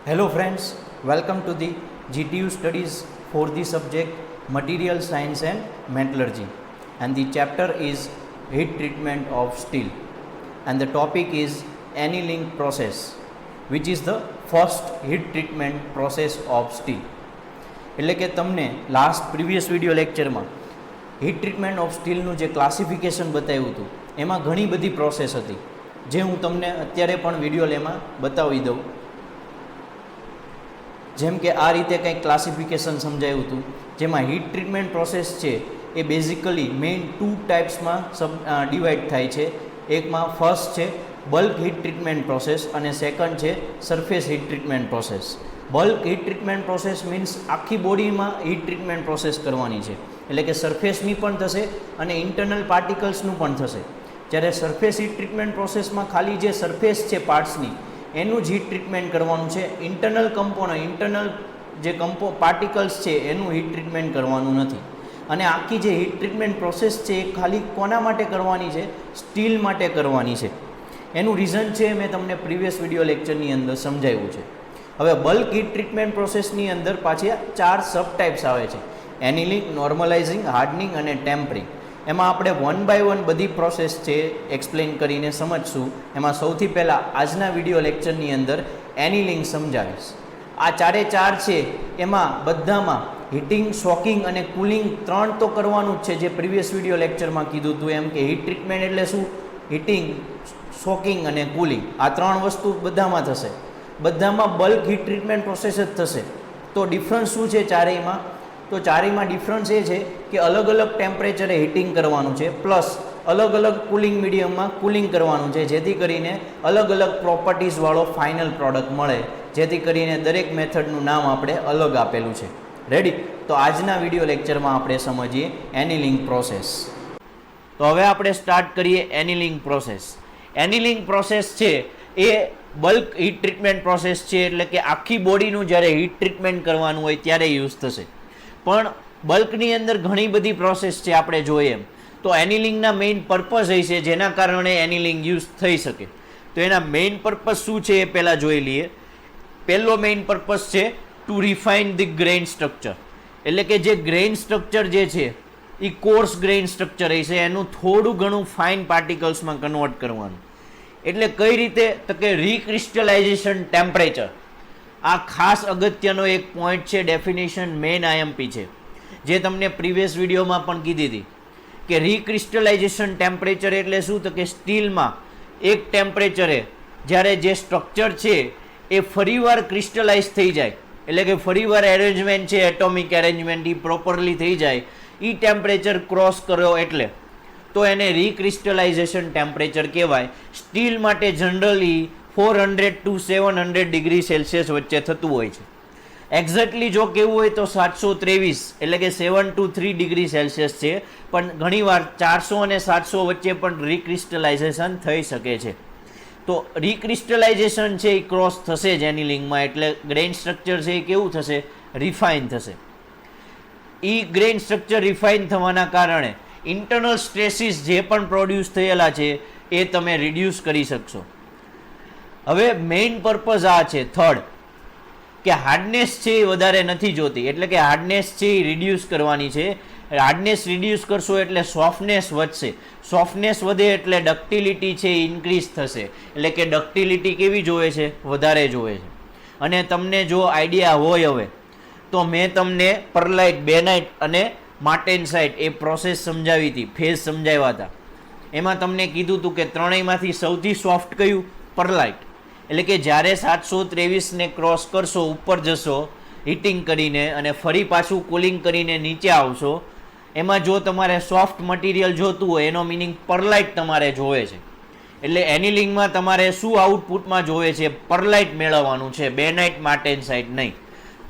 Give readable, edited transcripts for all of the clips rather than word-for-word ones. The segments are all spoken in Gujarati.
Hello friends, welcome to the GTU studies for the subject Material Science and Metallurgy, and the chapter is Heat Treatment of Steel, and the topic is annealing process, which is the first heat treatment process of steel. એટલે કે તમને પ્રીવિયસ વિડીયો લેક્ચરમાં હીટ ટ્રીટમેન્ટ ઓફ સ્ટીલનું જે ક્લાસિફિકેશન બતાવ્યું હતું એમાં ઘણી બધી પ્રોસેસ હતી, જે હું તમને અત્યારે પણ વિડીયો એમાં બતાવી દઉં. જેમ કે આ રીતે કંઈક ક્લાસિફિકેશન સમજાયું હતું, જેમાં હીટ ટ્રીટમેન્ટ પ્રોસેસ છે એ બેઝિકલી મેઇન ટુ ટાઈપ્સમાં ડિવાઈડ થાય છે. એકમાં ફર્સ્ટ છે બલ્ક હીટ ટ્રીટમેન્ટ પ્રોસેસ અને સેકન્ડ છે surface heat treatment process. Bulk heat treatment process means આખી બોડીમાં હીટ ટ્રીટમેન્ટ પ્રોસેસ કરવાની છે, એટલે કે સરફેસની પણ થશે અને ઇન્ટરનલ પાર્ટિકલ્સનું પણ થશે. જ્યારે સરફેસ હીટ ટ્રીટમેન્ટ પ્રોસેસમાં ખાલી જે સરફેસ છે પાર્ટ્સની એનું જ હીટ ટ્રીટમેન્ટ કરવાનું છે. ઇન્ટરનલ જે પાર્ટિકલ્સ છે એનું હીટ ટ્રીટમેન્ટ કરવાનું નથી. અને આખી જે હીટ ટ્રીટમેન્ટ પ્રોસેસ છે એ ખાલી કોના માટે કરવાની છે? સ્ટીલ માટે કરવાની છે. એનું રીઝન છે મેં તમને પ્રીવિયસ વિડીયો લેક્ચરની અંદર સમજાવ્યું છે. હવે બલ્ક હીટ ટ્રીટમેન્ટ પ્રોસેસની અંદર પાછી 4 સબ ટાઈપ્સ આવે છે: એનિલિંગ, નોર્મલાઇઝિંગ, હાર્ડનિંગ અને ટેમ્પરિંગ. એમાં આપણે 1 by 1 બધી પ્રોસેસ છે એક્સપ્લેન કરીને સમજશું. એમાં સૌથી પહેલાં આજના વિડીયો લેક્ચરની અંદર એનિલિંગ સમજાવીશ. આ ચારે ચાર છે એમાં બધામાં હીટિંગ, શોકિંગ અને કુલિંગ 3 તો કરવાનું જ છે, જે પ્રીવિયસ વિડીયો લેક્ચરમાં કીધું હતું એમ કે હીટ ટ્રીટમેન્ટ એટલે શું? હીટિંગ, શોકિંગ અને કુલિંગ, આ 3 વસ્તુ બધામાં થશે. બધામાં બલ્ક હીટ ટ્રીટમેન્ટ પ્રોસેસ જ થશે. તો ડિફરન્સ શું છે ચારેયમાં? તો ચારેયમાં ડિફરન્સ એ છે કે અલગ અલગ ટેમ્પરેચરે હીટિંગ કરવાનું છે, પ્લસ અલગ અલગ કુલિંગ મીડિયમમાં કુલિંગ કરવાનું છે, જેથી કરીને અલગ અલગ પ્રોપર્ટીઝવાળો ફાઇનલ પ્રોડક્ટ મળે. જેથી કરીને દરેક મેથડનું નામ આપણે અલગ આપેલું છે. રેડી? તો આજના વિડીયો લેક્ચરમાં આપણે સમજીએ એનિલિંગ પ્રોસેસ. તો હવે આપણે સ્ટાર્ટ કરીએ એનિલિંગ પ્રોસેસ. એનિલિંગ પ્રોસેસ છે એ બલ્ક હીટ ટ્રીટમેન્ટ પ્રોસેસ છે, એટલે કે આખી બોડીનું જ્યારે હીટ ટ્રીટમેન્ટ કરવાનું હોય ત્યારે યુઝ થશે. પણ બલ્કની અંદર ઘણી બધી પ્રોસેસ છે આપણે જોઈએ એમ. તો એનિલિંગના મેઇન પર્પઝ એ છે જેના કારણે એનિલિંગ યુઝ થઈ શકે. તો એના મેઇન પર્પઝ શું છે એ પહેલાં જોઈ લઈએ. પહેલો મેઇન પર્પઝ છે to refine the grain structure, એટલે કે જે ગ્રેઇન સ્ટ્રક્ચર જે છે એ કોર્સ ગ્રેઇન સ્ટ્રક્ચર હશે, એનું થોડું ઘણું ફાઇન પાર્ટિકલ્સમાં કન્વર્ટ કરવાનું. એટલે કઈ રીતે? તો કે રીક્રિસ્ટલાઇઝેશન ટેમ્પરેચર. આ ખાસ અગત્યનો એક પોઈન્ટ છે, ડેફિનેશન મેઇન આઈએમપી છે, જે તમને પ્રીવિયસ વિડીયોમાં પણ કીધી હતી કે રીક્રિસ્ટલાઇઝેશન ટેમ્પરેચર એટલે શું? તો કે સ્ટીલમાં એક ટેમ્પરેચરે જ્યારે જે સ્ટ્રક્ચર છે એ ફરીવાર ક્રિસ્ટલાઇઝ થઈ જાય, એટલે કે ફરીવાર એરેન્જમેન્ટ છે, એટોમિક એરેન્જમેન્ટ એ પ્રોપરલી થઈ જાય, એ ટેમ્પરેચર ક્રોસ કર્યો એટલે તો એને રીક્રિસ્ટલાઇઝેશન ટેમ્પરેચર કહેવાય. સ્ટીલ માટે જનરલી 400 to 700 ડિગ્રી સેલ્સિયસ વચ્ચે થતું હોય છે. એક્ઝેક્ટલી જો કેવું હોય તો 723 એટલે કે 7 to 3 ડિગ્રી સેલ્સિયસ છે, પણ ઘણીવાર 400 અને 700 વચ્ચે પણ રીક્રિસ્ટલાઇઝેશન થઈ શકે છે. તો રીક્રિસ્ટલાઇઝેશન છે એ ક્રોસ થશે જ એનિલિંગમાં, એટલે ગ્રેઇન સ્ટ્રક્ચર છે એ કેવું થશે? રિફાઇન થશે. એ ગ્રેઇન સ્ટ્રક્ચર રિફાઇન થવાના કારણે ઇન્ટરનલ સ્ટ્રેસીસ જે પણ પ્રોડ્યુસ થયેલા છે એ તમે રિડ્યુસ કરી શકશો. હવે મેઇન પર્પઝ આ છે થર્ડ, કે હાર્ડનેસ છે એ વધારે નથી જોતી, એટલે કે હાર્ડનેસ છે એ રિડ્યુસ કરવાની છે. હાર્ડનેસ રિડ્યુસ કરશો એટલે સોફ્ટનેસ વધશે. સોફ્ટનેસ વધે એટલે ડક્ટિલિટી છે એ ઇન્ક્રીઝ થશે, એટલે કે ડક્ટિલિટી કેવી જોવે છે? વધારે જોવે છે. અને તમને જો આઈડિયા હોય હવે, તો મેં તમને પરલાઇટ, બેનાઇટ અને માર્ટેનસાઇટ એ પ્રોસેસ સમજાવી હતી, ફેઝ સમજાવ્યા હતા. એમાં તમને કીધું હતું કે ત્રણેયમાંથી સૌથી સોફ્ટ કયું? પરલાઇટ. એટલે કે જ્યારે 723ને ક્રોસ કરશો, ઉપર જશો હીટિંગ કરીને અને ફરી પાછું કુલિંગ કરીને નીચે આવશો, એમાં જો તમારે સોફ્ટ મટીરિયલ જોતું હોય એનો મિનિંગ પરલાઇટ તમારે જોવે છે. એટલે એનિલિંગમાં તમારે શું આઉટપુટમાં જોવે છે? પરલાઇટ મેળવવાનું છે, બેનાઇટ, માર્ટેનસાઇટ નહીં.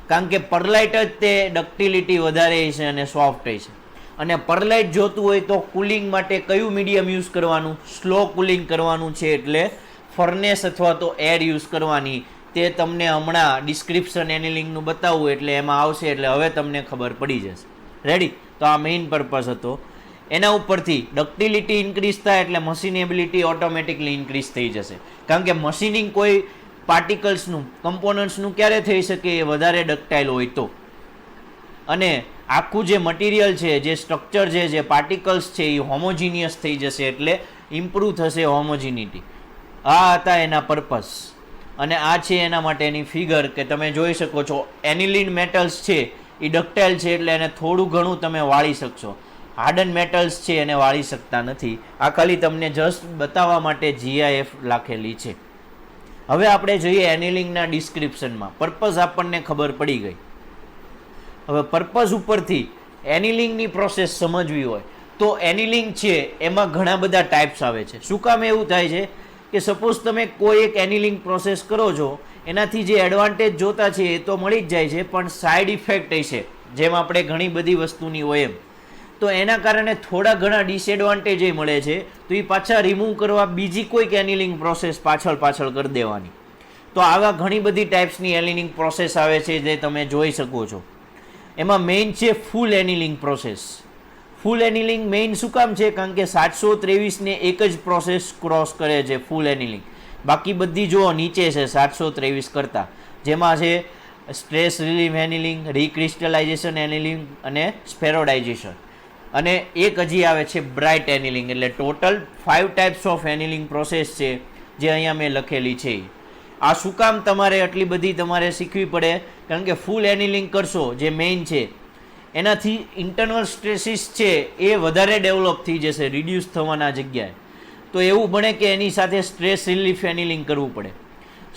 કારણ કે પરલાઇટ જ તે ડક્ટિલિટી વધારે છે અને સોફ્ટ છે. અને પરલાઇટ જોતું હોય તો કુલિંગ માટે કયું મીડિયમ યુઝ કરવાનું? સ્લો કુલિંગ કરવાનું છે, એટલે ફર્નેસ અથવા તો એર યુઝ કરવાની. તે તમને હમણાં ડિસ્ક્રિપ્શન એનિલિંગનું બતાવવું એટલે એમાં આવશે, એટલે હવે તમને ખબર પડી જશે. રેડી? તો આ મેઇન પર્પઝ હતો. એના ઉપરથી ડક્ટિલિટી ઇન્ક્રીઝ થાય એટલે મશીનેબિલિટી ઓટોમેટિકલી ઇન્ક્રીઝ થઈ જશે. કારણ કે મશીનિંગ કોઈ પાર્ટિકલ્સનું કમ્પોનન્ટ્સનું ક્યારે થઈ શકે? એ વધારે ડક્ટાઇલ હોય તો. અને આખું જે મટીરિયલ છે, જે સ્ટ્રક્ચર છે, જે પાર્ટિકલ્સ છે એ હોમોજીનિયસ થઈ જશે, એટલે ઇમ્પ્રૂવ થશે હોમોજીનિટી. આ હતા એના પર્પસ. અને આ છે એના માટેની ફિગર કે તમે જોઈ શકો છો. એનિલિન મેટલ્સ છે એ ડક્ટાઇલ છે એટલે એને થોડું ઘણું તમે વાળી શકશો. હાર્ડન મેટલ્સ છે એને વાળી શકતા નથી. આ ખાલી તમને જસ્ટ બતાવવા માટે GIF રાખેલી છે. હવે આપણે જોઈએ એનિલિંગના ડિસ્ક્રિપ્શનમાં. પર્પઝ આપણને ખબર પડી ગઈ. હવે પર્પઝ ઉપરથી એનિલિંગની પ્રોસેસ સમજવી હોય તો એનિલિંગ છે એમાં ઘણા બધા ટાઈપ્સ આવે છે. શું કામ એવું થાય છે કે સપોઝ તમે કોઈ એક એનિલિંગ પ્રોસેસ કરો છો, એનાથી જે એડવાન્ટેજ જોતા છે એ તો મળી જ જાય છે, પણ સાઇડ ઇફેક્ટ હશે જેમ આપણે ઘણી બધી વસ્તુની હોય એમ, તો એના કારણે થોડા ઘણા ડિસએડવાન્ટેજ મળે છે. તો એ પાછા રિમૂવ કરવા બીજી કોઈક એનિલિંગ પ્રોસેસ પાછળ કરી દેવાની. તો આવા ઘણી બધી ટાઈપ્સની એનિલિંગ પ્રોસેસ આવે છે જે તમે જોઈ શકો છો. એમાં મેઇન છે ફૂલ એનિલિંગ પ્રોસેસ. ફૂલ એનિલિંગ મેઇન શું કામ છે? કારણ કે 723 એક જ પ્રોસેસ ક્રોસ કરે છે ફૂલ એનિલિંગ. બાકી બધી જો નીચે છે 723 કરતાં, જેમાં છે સ્ટ્રેસ રિલીફ એનિલિંગ, રીક્રિસ્ટલાઇઝેશન એનિલિંગ અને સ્પેરોડાઇઝેશન. અને એક હજી આવે છે બ્રાઇટ એનિલિંગ. એટલે total 5 types of annealing process છે જે અહીંયા મેં લખેલી છે. આ શું કામ તમારે આટલી બધી તમારે શીખવી પડે? કારણ કે ફૂલ એનિલિંગ કરશો જે મેઇન છે એનાથી ઇન્ટરનલ સ્ટ્રેસીસ છે એ વધારે ડેવલપ થઈ જશે રિડ્યુસ થવાના જગ્યાએ. તો એવું બને કે એની સાથે સ્ટ્રેસ રિલીફ એનિલિંગ કરવું પડે.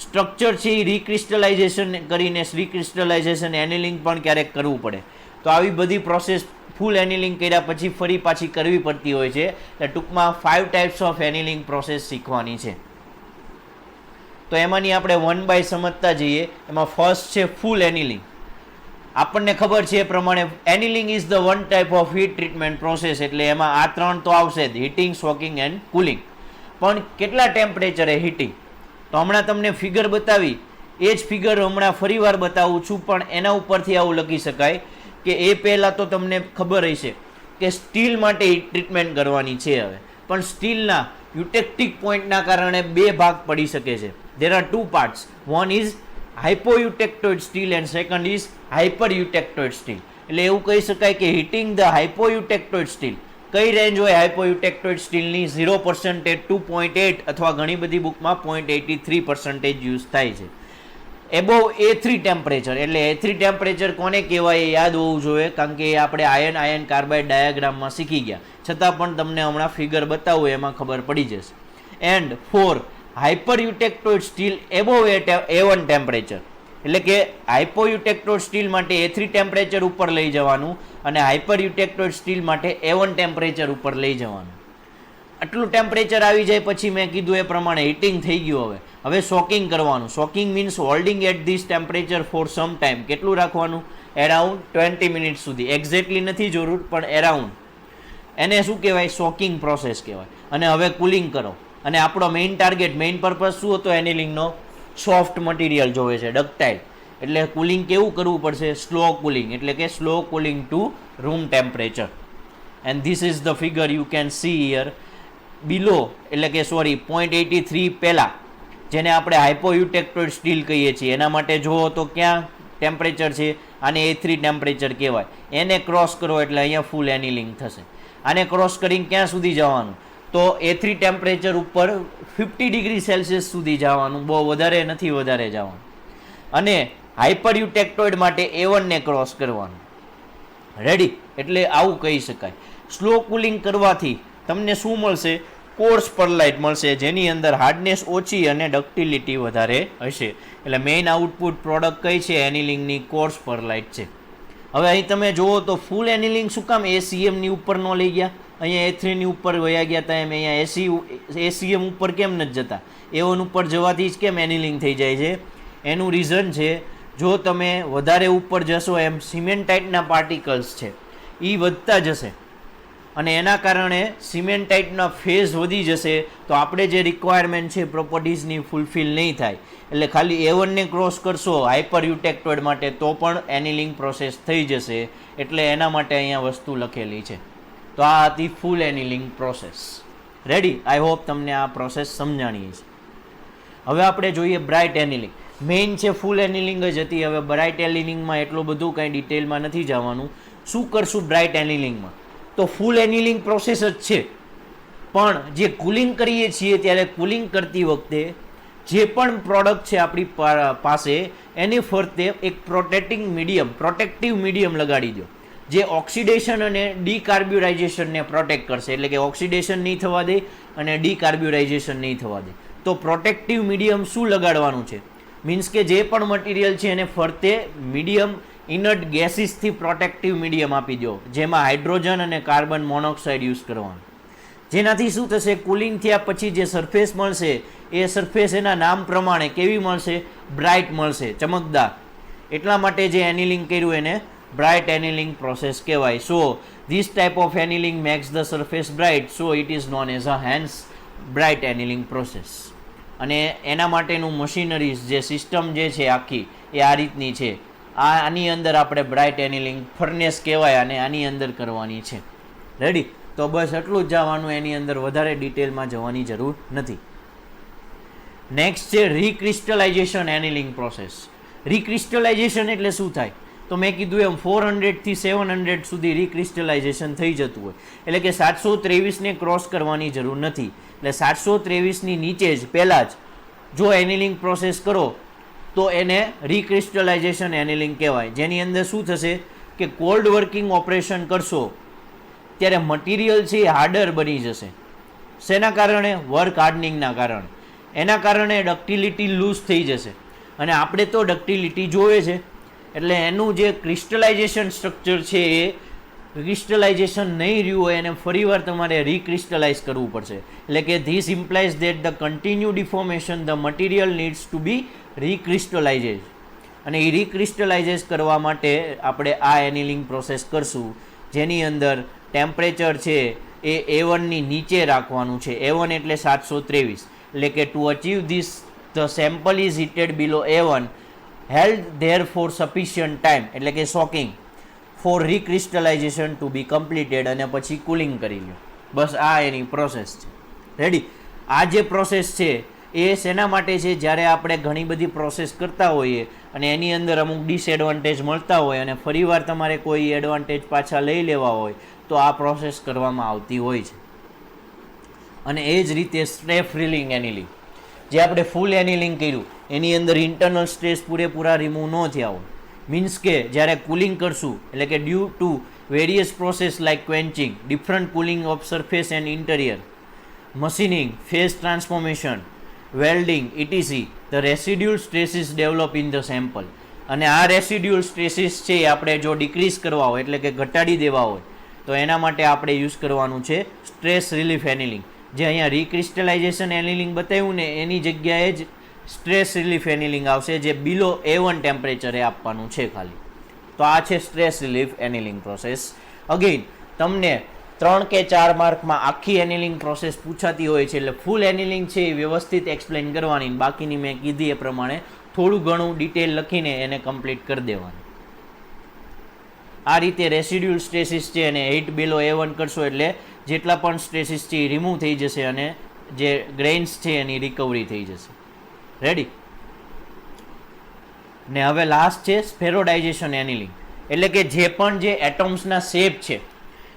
સ્ટ્રક્ચર છે એ રીક્રિસ્ટલાઇઝેશન કરીને રીક્રિસ્ટલાઇઝેશન એનિલિંગ પણ ક્યારેક કરવું પડે. તો આવી બધી પ્રોસેસ ફૂલ એનિલિંગ કર્યા પછી ફરી પાછી કરવી પડતી હોય છે. એટલે ટૂંકમાં 5 ટાઈપ્સ ઓફ એનિલિંગ પ્રોસેસ શીખવાની છે. તો એમાંની આપણે 1 બાય સમજતા જઈએ. એમાં ફર્સ્ટ છે ફૂલ એનિલિંગ. આપણને ખબર છે એ પ્રમાણે annealing is the one type of heat treatment process. એટલે એમાં આ 3 તો આવશે જ, હીટિંગ, સોકિંગ એન્ડ કુલિંગ. પણ કેટલા ટેમ્પરેચરે હીટિંગ? તો હમણાં તમને ફિગર બતાવી, એ જ ફિગર હમણાં ફરીવાર બતાવું છું, પણ એના ઉપરથી આવું લખી શકાય કે એ પહેલાં તો તમને ખબર હશે કે સ્ટીલ માટે હીટ ટ્રીટમેન્ટ કરવાની છે હવે. પણ સ્ટીલના યુટેક્ટિક પોઈન્ટના કારણે 2 ભાગ પડી શકે છે. there are 2 parts. one is hypoeutectoid steel and second is hypereutectoid steel. એટલે એવું કહી શકાય કે હીટિંગ ધ હાઇપોયુટેક્ટોઇડ સ્ટીલ. કઈ રેન્જ હોય હાઇપોયુટેક્ટોઇડ સ્ટીલની? 0% 2.8 અથવા ઘણી બધી બુકમાં 0.83% યુઝ થાય છે. Above A3 temperature. એટલે A3 ટેમ્પરેચર કોને કહેવાય એ યાદ હોવું જોઈએ, કારણ કે આપણે આયન કાર્બાઇડ ડાયાગ્રામમાં શીખી ગયા. છતાં પણ તમને હમણાં ફિગર બતાવું એમાં ખબર પડી જશે. And 4 hypereutectoid steel above A1 temperature. એટલે કે હાઇપોયુટેક્ટોઇડ સ્ટીલ માટે A3 ટેમ્પરેચર ઉપર લઈ જવાનું અને હાઇપરયુટેક્ટોઇડ સ્ટીલ માટે A1 ટેમ્પરેચર ઉપર લઈ જવાનું. આટલું ટેમ્પરેચર આવી જાય પછી મેં કીધું એ પ્રમાણે હીટિંગ થઈ ગયું. હવે સોકિંગ કરવાનું. Soaking means holding at this temperature for some time. કેટલું રાખવાનું? એરાઉન્ડ 20 મિનિટ સુધી. એક્ઝેક્ટલી નથી જરૂર, પણ એરાઉન્ડ. એને શું કહેવાય? સોકિંગ પ્રોસેસ કહેવાય. અને હવે કુલિંગ કરો. અને આપણો મેઇન ટાર્ગેટ, મેઇન પર્પઝ શું હતો એનિલિંગનો? સોફ્ટ મટીરિયલ જોવે છે, ડક્ટાઇલ. એટલે કુલિંગ કેવું કરવું પડશે? Slow cooling. એટલે કે slow cooling to room temperature. And this is the figure you can see here below. એટલે કે સોરી 0.83 પહેલાં, જેને આપણે હાઇપોયુટેક્ટોઇડ સ્ટીલ કહીએ છીએ, એના માટે જુઓ તો ક્યાં ટેમ્પરેચર છે? આને A3 ટેમ્પરેચર કહેવાય. એને ક્રોસ કરો એટલે અહીંયા ફૂલ એનિલિંગ થશે. આને ક્રોસ કરીને ક્યાં સુધી જવાનું? તો A3 ટેમ્પરેચર ઉપર 50 ડિગ્રી સેલ્સિયસ સુધી જવાનું. બહુ વધારે નથી વધારે જવાનું. અને હાઇપરયુટેક્ટોઇડ માટે A1 ને ક્રોસ કરવાનું. રેડી? એટલે આવું કહી શકાય. સ્લો કુલિંગ કરવાથી તમને શું મળશે? કોર્સ પરલાઇટ મળશે, જેની અંદર હાર્ડનેસ ઓછી અને ડક્ટિલિટી વધારે હશે. એટલે મેઇન આઉટપુટ પ્રોડક્ટ કઈ છે એનિલિંગની? કોર્સ પરલાઇટ છે. હવે અહીં તમે જુઓ તો ફૂલ એનિલિંગ શું કામ ACMની ઉપર ન લઈ ગયા? અહીંયા A3ની ઉપર વયા ગયા હતા એમ અહીંયા ACM ઉપર કેમ નથી જતા? A1 ઉપર જવાથી જ કેમ એનિલિંગ થઈ જાય છે? એનું રીઝન છે, જો તમે વધારે ઉપર જશો એમ સિમેન્ટાઇટના પાર્ટિકલ્સ છે એ વધતા જશે અને એના કારણે સિમેન્ટાઇટના ફેઝ વધી જશે. તો આપણે જે રિક્વાયરમેન્ટ છે પ્રોપર્ટીઝની ફૂલફિલ નહીં થાય. એટલે ખાલી A1 ને ક્રોસ કરશો હાઇપરયુટેક્ટોઇડ માટે તો પણ એનિલિંગ પ્રોસેસ થઈ જશે. એટલે એના માટે અહીંયા વસ્તુ લખેલી છે. તો આ હતી full annealing process. Ready? I hope તમને આ પ્રોસેસ સમજાણી છે. હવે આપણે જોઈએ બ્રાઇટ એનિલિંગ. મેઇન છે ફૂલ એનિલિંગ જ હતી. હવે બ્રાઇટ એનિલિંગમાં એટલું બધું કંઈ ડિટેલમાં નથી જવાનું. શું કરશું બ્રાઇટ એનિલિંગમાં? તો ફૂલ એનિલિંગ પ્રોસેસ જ છે, પણ જે કુલિંગ કરીએ છીએ ત્યારે કુલિંગ કરતી વખતે જે પણ પ્રોડક્ટ છે આપણી પાસે એની ફરતે એક પ્રોટેક્ટિવ મીડિયમ લગાડી દો, જે ઓક્સિડેશન અને ડીકાર્બ્યુરાઇઝેશનને પ્રોટેક્ટ કરશે. એટલે કે ઓક્સિડેશન નહીં થવા દે અને ડીકાર્બ્યુરાઇઝેશન નહીં થવા દે. તો પ્રોટેક્ટિવ મીડિયમ શું લગાડવાનું છે? મીન્સ કે જે પણ મટીરિયલ છે એને ફરતે મીડિયમ ઇનર્ટ ગેસીસથી પ્રોટેક્ટિવ મીડિયમ આપી દો, જેમાં હાઇડ્રોજન અને કાર્બન મોનોક્સાઇડ યુઝ કરવાનું. જેનાથી શું થશે? કુલિંગ થયા પછી જે સરફેસ મળશે એ સરફેસ એના નામ પ્રમાણે કેવી મળશે? બ્રાઇટ મળશે, ચમકદાર. એટલા માટે જે એનિલિંગ કર્યું એને બ્રાઇટ એનિલિંગ પ્રોસેસ કહેવાય. So this type of annealing makes the surface bright, so it is known as a hence bright annealing process. અને એના માટેનું મશીનરીઝ જે સિસ્ટમ જે છે આખી એ આ રીતની છે. આની અંદર આપણે બ્રાઇટ એનિલિંગ ફર્નેસ કહેવાય અને આની અંદર કરવાની છે. રેડી? તો બસ એટલું જ જવાનું, એની અંદર વધારે ડિટેલમાં જવાની જરૂર નથી. નેક્સ્ટ છે રીક્રિસ્ટલાઇઝેશન એનિલિંગ પ્રોસેસ. રીક્રિસ્ટલાઇઝેશન એટલે શું થાય? તો મેં કીધું એમ 400 થી 700 સુધી રીક્રિસ્ટલાઇઝેશન થઈ જતું હોય. એટલે કે 723ને ક્રોસ કરવાની જરૂર નથી. એટલે 723ની નીચે જ પહેલાં જ જો એનિલિંગ પ્રોસેસ કરો તો એને રીક્રિસ્ટલાઇઝેશન એનિલિંગ કહેવાય. જેની અંદર શું થશે કે કોલ્ડ વર્કિંગ ઓપરેશન કરશો ત્યારે મટીરિયલ છે એ હાર્ડર બની જશે. શેના કારણે? વર્ક હાર્ડનિંગના કારણે. એના કારણે ડક્ટિલિટી લૂઝ થઈ જશે, અને આપણે તો ડક્ટિલિટી જોવે છે. એટલે એનું જે ક્રિસ્ટલાઇઝેશન સ્ટ્રક્ચર છે એ ક્રિસ્ટલાઇઝેશન નહીં રહ્યું હોય એને ફરીવાર તમારે રીક્રિસ્ટલાઇઝ કરવું પડશે. એટલે કે this implies that the continue deformation the material needs to be recrystallized. અને એ રીક્રિસ્ટલાઇઝેસ કરવા માટે આપણે આ એનિલિંગ પ્રોસેસ કરશું, જેની અંદર ટેમ્પરેચર છે એ A1ની નીચે રાખવાનું છે. A1 એટલે 723. એટલે કે to achieve this the sample is heated below A1 held there four sufficient time, એટલે કે શોકિંગ ફોર રીક્રિસ્ટલાઇઝેશન ટુ બી કમ્પ્લીટેડ, અને પછી કુલિંગ કરી લો. બસ આ એની પ્રોસેસ છે. રેડી? આ જે પ્રોસેસ છે એ શેના માટે છે? જ્યારે આપણે ઘણી બધી પ્રોસેસ કરતા હોઈએ અને એની અંદર અમુક ડિસએડવાન્ટેજ મળતા હોય અને ફરીવાર તમારે કોઈ એડવાન્ટેજ પાછા લઈ લેવા હોય તો આ પ્રોસેસ કરવામાં આવતી હોય છે. અને એ જ રીતે સ્ટ્રેસ રિલીંગ એનિલિંગ, જે આપણે ફૂલ એનિલિંગ કર્યું એની અંદર ઇન્ટરનલ સ્ટ્રેસ પૂરેપૂરા રિમૂવ ન થયા હોય. મીન્સ કે જ્યારે કુલિંગ કરશું, એટલે કે due to various process like quenching, different cooling of surface and interior, machining, phase transformation, welding, etc, the residual stresses develop in the sample. અને આ રેસિડ્યુઅલ સ્ટ્રેસીસ છે એ આપણે જો ડિક્રીઝ કરવા હોય, એટલે કે ઘટાડી દેવા હોય, તો એના માટે આપણે યુઝ કરવાનું છે સ્ટ્રેસ રિલીફ એનિલિંગ. જે અહીંયા રીક્રિસ્ટલાઇઝેશન એનિલિંગ બતાવ્યું ને એની જગ્યાએ જ સ્ટ્રેસ રિલીફ એનિલિંગ આવશે, જે બિલો A1 ટેમ્પરેચરે આપવાનું છે ખાલી. તો આ છે stress relief annealing process. Again તમને 3 કે 4 માર્કમાં આખી એનિલિંગ પ્રોસેસ પૂછાતી હોય છે, એટલે ફૂલ એનિલિંગ છે એ વ્યવસ્થિત એક્સપ્લેન કરવાની, બાકીની મેં કીધી એ પ્રમાણે થોડું ઘણું ડિટેલ લખીને એને કમ્પ્લીટ કરી દેવાની. આ રીતે રેસિડ્યુઅલ સ્ટ્રેસીસ છે અને 8 બિલો A1 કરશો એટલે જેટલા પણ સ્ટ્રેસીસ છે એ રિમૂવ થઈ જશે અને જે ગ્રેઇન્સ છે એની રિકવરી થઈ જશે. રેડી? ને હવે લાસ્ટ છે સ્ફેરોડાઇઝેશન એનિલિંગ. એટલે કે જે પણ જે એટમ્સના શેપ છે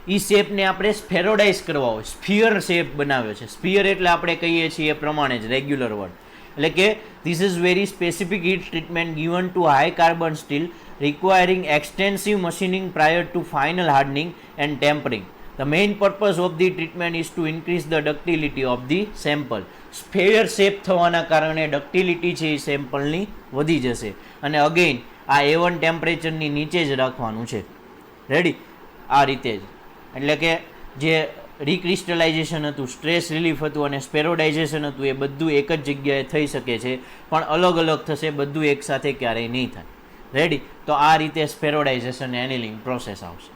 એ શેપને આપણે સ્ફેરોડાઇઝ કરવા હોય, સ્ફિયર શેપ બનાવ્યો છે. સ્ફિયર એટલે આપણે કહીએ છીએ એ પ્રમાણે જ રેગ્યુલર વર્ડ. એટલે કે this is very specific heat treatment given to high carbon steel requiring extensive machining prior to final hardening and tempering. The main purpose of the treatment is to increase the ductility of the sample. Sphere shape થવાના કારણે ડક્ટિલિટી છે એ સેમ્પલની વધી જશે. અને અગેઇન આ A1 ટેમ્પરેચરની નીચે જ રાખવાનું છે. રેડી? આ રીતે જ. એટલે કે જે રીક્રિસ્ટલાઇઝેશન હતું, સ્ટ્રેસ રિલીફ હતું અને સ્ફેરોડાઇઝેશન હતું એ બધું એક જ જગ્યાએ થઈ શકે છે, પણ અલગ અલગ થશે, બધું એકસાથે ક્યારેય નહીં થાય. રેડી? તો આ રીતે સ્ફેરોડાઇઝેશન એનિલિંગ પ્રોસેસ આવશે.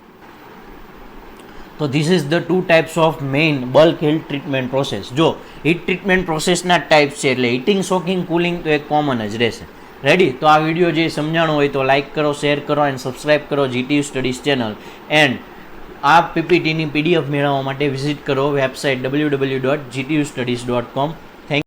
તો this is the 2 types of main bulk heat treatment process. જો હીટ ટ્રીટમેન્ટ પ્રોસેસના ટાઈપ્સ છે એટલે હીટિંગ, શોકિંગ, કુલિંગ તો એક કોમન જ રહેશે. રેડી? તો આ વિડીયો જે સમજાણો હોય તો લાઇક કરો, શેર કરો એન્ડ સબસ્ક્રાઇબ કરો GTU સ્ટડીઝ ચેનલ. એન્ડ આ PPTની PDF મેળવવા માટે વિઝિટ કરો વેબસાઇટ www.gtustudies.com.